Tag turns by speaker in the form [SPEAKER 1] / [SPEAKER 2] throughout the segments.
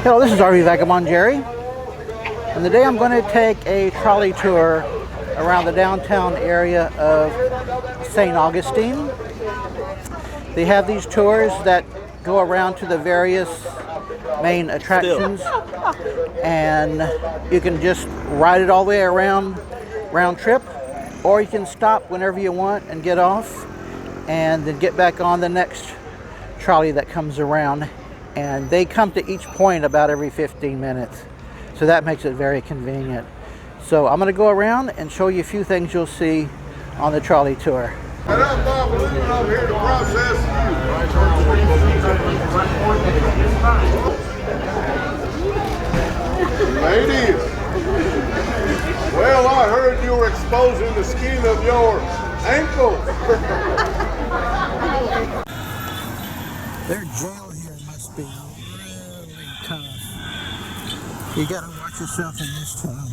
[SPEAKER 1] Hello, this is RV Vagabond Jerry, and today I'm going to take a trolley tour around the downtown area of Saint Augustine. They have these tours that go around to the various main attractions, and you can just ride it all the way around, round trip, or you can stop whenever you want and get off and then get back on the next trolley that comes around. And they come to each point about every 15 minutes. So that makes it very convenient. So I'm going to go around and show you a few things you'll see on the trolley tour.
[SPEAKER 2] And I'm Bob Balloon, and I'm here to process you. Ladies, well, I heard you were exposing the skin of your ankles.
[SPEAKER 1] Their jail here must be really tough. You gotta watch yourself in this town.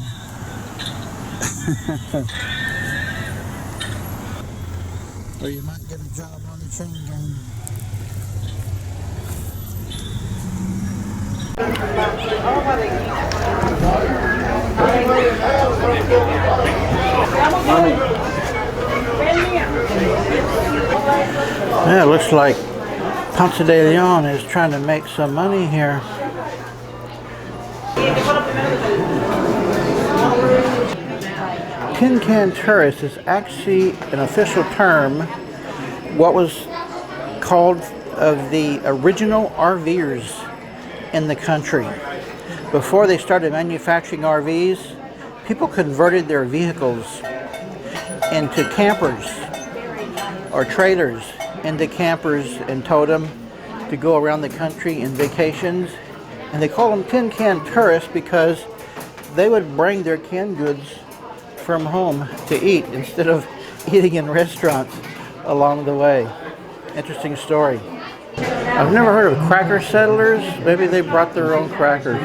[SPEAKER 1] Or you might get a job on the chain gang. Yeah, it looks like Ponce de Leon is trying to make some money here. Tin can tourist is actually an official term, what was called of the original RVers in the country. Before they started manufacturing RVs, people converted their vehicles into campers or trailers into campers and towed them to go around the country in vacations. And they call them tin can tourists because they would bring their canned goods from home to eat instead of eating in restaurants along the way. Interesting story. I've never heard of cracker settlers. Maybe they brought their own crackers.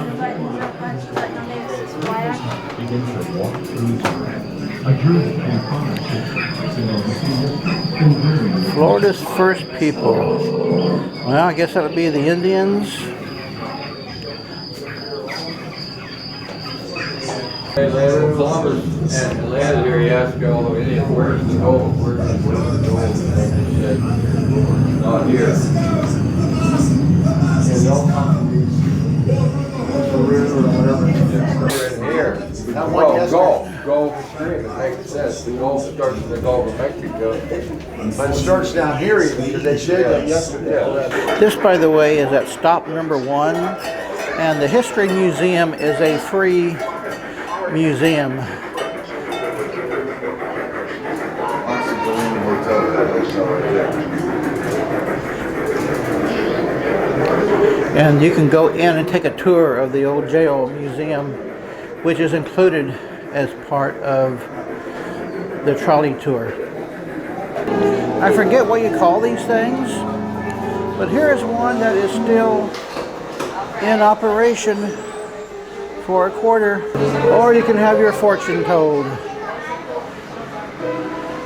[SPEAKER 1] Florida's first people. Well, I guess that would be the Indians.
[SPEAKER 3] Columbus and landed here, he asked all the Indians, where's the gold? Where's the gold? And he said, not here. And they'll come to the river or whatever. We're in here. Gulf Stream, it makes sense. The Gulf starts in the Gulf of Mexico.
[SPEAKER 2] But it starts down here even, because they said that yesterday.
[SPEAKER 1] This, by the way, is at stop number 1, and the History Museum is a free museum. And you can go in and take a tour of the old jail museum, which is included as part of the trolley tour. I forget what you call these things, but here is one that is still in operation for a quarter, or you can have your fortune told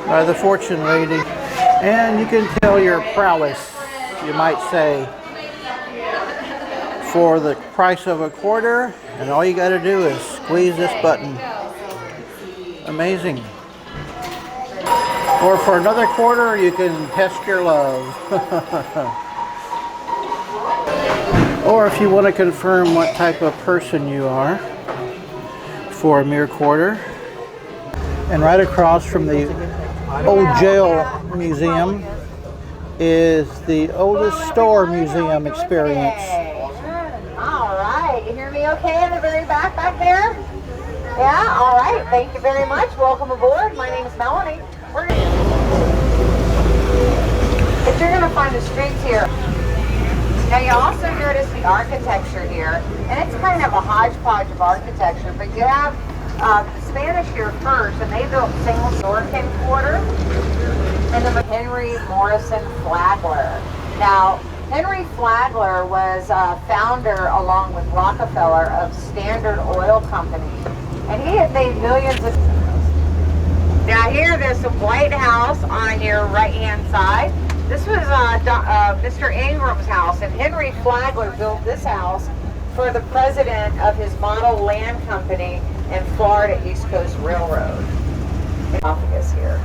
[SPEAKER 1] by the fortune lady, and you can tell your prowess, you might say, for the price of a quarter, and all you got to do is squeeze this button. Amazing. Or for another quarter, you can test your love. Or if you want to confirm what type of person you are for a mere quarter. And right across from the old jail museum is the oldest store museum experience.
[SPEAKER 4] All right, you hear me okay in the very back there? Yeah, all right, thank you very much. Welcome aboard. My name is Melanie. If you're going to find the streets here. Now you also notice the architecture here, and it's kind of a hodgepodge of architecture, but you have the Spanish here first, and they built single Dorkin Quarter, and then Henry Morrison Flagler. Now, Henry Flagler was a founder, along with Rockefeller, of Standard Oil Company, and he had made millions of... Now here, there's the White House on your right-hand side. This was Mr. Ingram's house, and Henry Flagler built this house for the president of his model land company and Florida East Coast Railroad. Office here.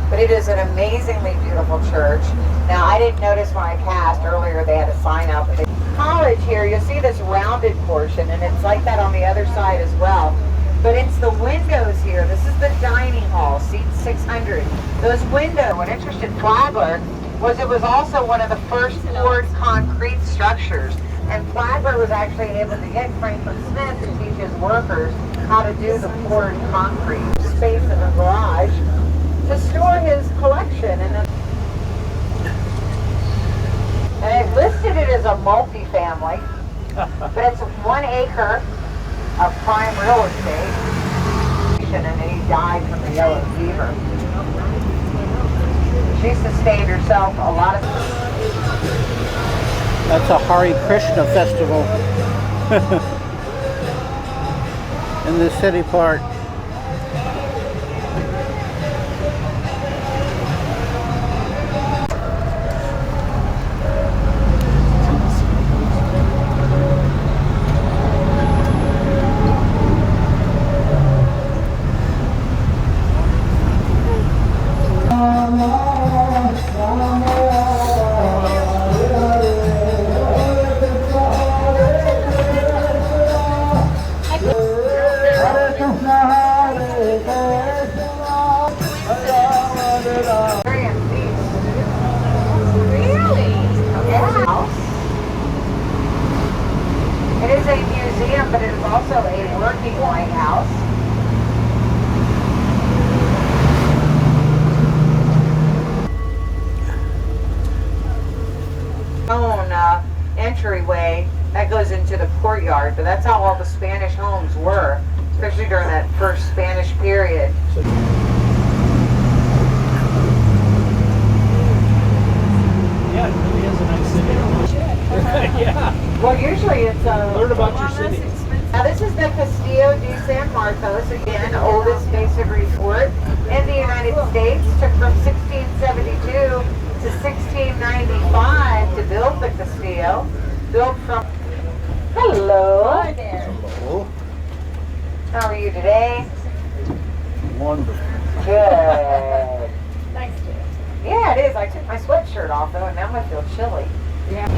[SPEAKER 4] But it is an amazingly beautiful church. Now, I didn't notice when I passed earlier they had a sign out. But college here, you'll see this rounded portion, and it's like that on the other side as well. But it's the windows here. This is the dining hall, seat 600. Those windows, what interested Flagler was it was also one of the first poured concrete structures. And Flagler was actually able to get Franklin Smith to teach his workers how to do the poured concrete space in the garage to store his collection. And it listed it as a multi-family, but it's 1 acre of prime real estate. And then he died from the yellow fever. She sustained herself a lot of...
[SPEAKER 1] That's a Hare Krishna festival in the city park.
[SPEAKER 4] It is a museum, but it is also a working White House. Entryway that goes into the courtyard, but that's how all the Spanish homes were, especially during that first Spanish period.
[SPEAKER 5] Yeah, it really is a nice city. Yeah.
[SPEAKER 4] Well, usually it's
[SPEAKER 5] Learn about your city.
[SPEAKER 4] Now this is the Castillo de San Marcos, again, oldest masonry fort in the United States. Took from 1672 to 1695 to build the Castillo. Built from... Hello. Hi there.
[SPEAKER 1] Hello.
[SPEAKER 4] How are you today?
[SPEAKER 1] Wonderful.
[SPEAKER 4] Good. Nice day. Yeah, it is. I took my sweatshirt off though, and now I feel chilly. Yeah.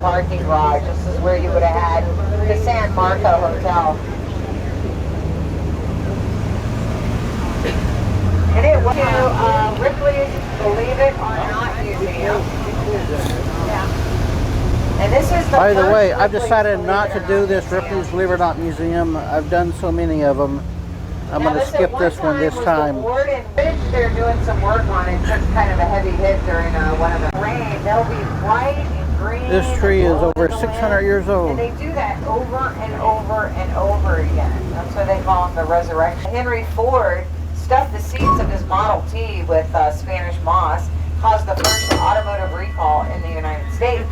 [SPEAKER 4] Parking garage. This is where you would have had the San Marco Hotel. And it went to Ripley's Believe It or Not Museum. Yeah. And this is the
[SPEAKER 1] By the
[SPEAKER 4] first
[SPEAKER 1] way, I've
[SPEAKER 4] Ripley's
[SPEAKER 1] decided
[SPEAKER 4] Believe
[SPEAKER 1] not
[SPEAKER 4] It
[SPEAKER 1] to
[SPEAKER 4] or
[SPEAKER 1] do
[SPEAKER 4] Not
[SPEAKER 1] this
[SPEAKER 4] Museum.
[SPEAKER 1] Ripley's Believe It or Not Museum. I've done so many of them. I'm going to
[SPEAKER 4] listen,
[SPEAKER 1] skip this one this
[SPEAKER 4] was
[SPEAKER 1] time.
[SPEAKER 4] The warden, they're doing some work on it. Took kind of a heavy hit during one of the rain. They'll be white and green.
[SPEAKER 1] This tree is over
[SPEAKER 4] and
[SPEAKER 1] 600 years old.
[SPEAKER 4] And they do that over and over and over again. That's why they call them the resurrection. Henry Ford stuffed the seats of his Model T with Spanish moss. Caused the first automotive recall in the United States.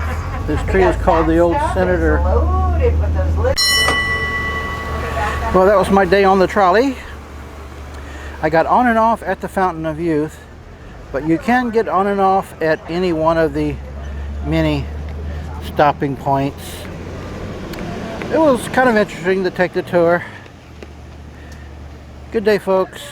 [SPEAKER 1] This tree is called the Old Senator.
[SPEAKER 4] Loaded with those
[SPEAKER 1] Well, that was my day on the trolley. I got on and off at the Fountain of Youth, but you can get on and off at any one of the many stopping points. It was kind of interesting to take the tour. Good day, folks.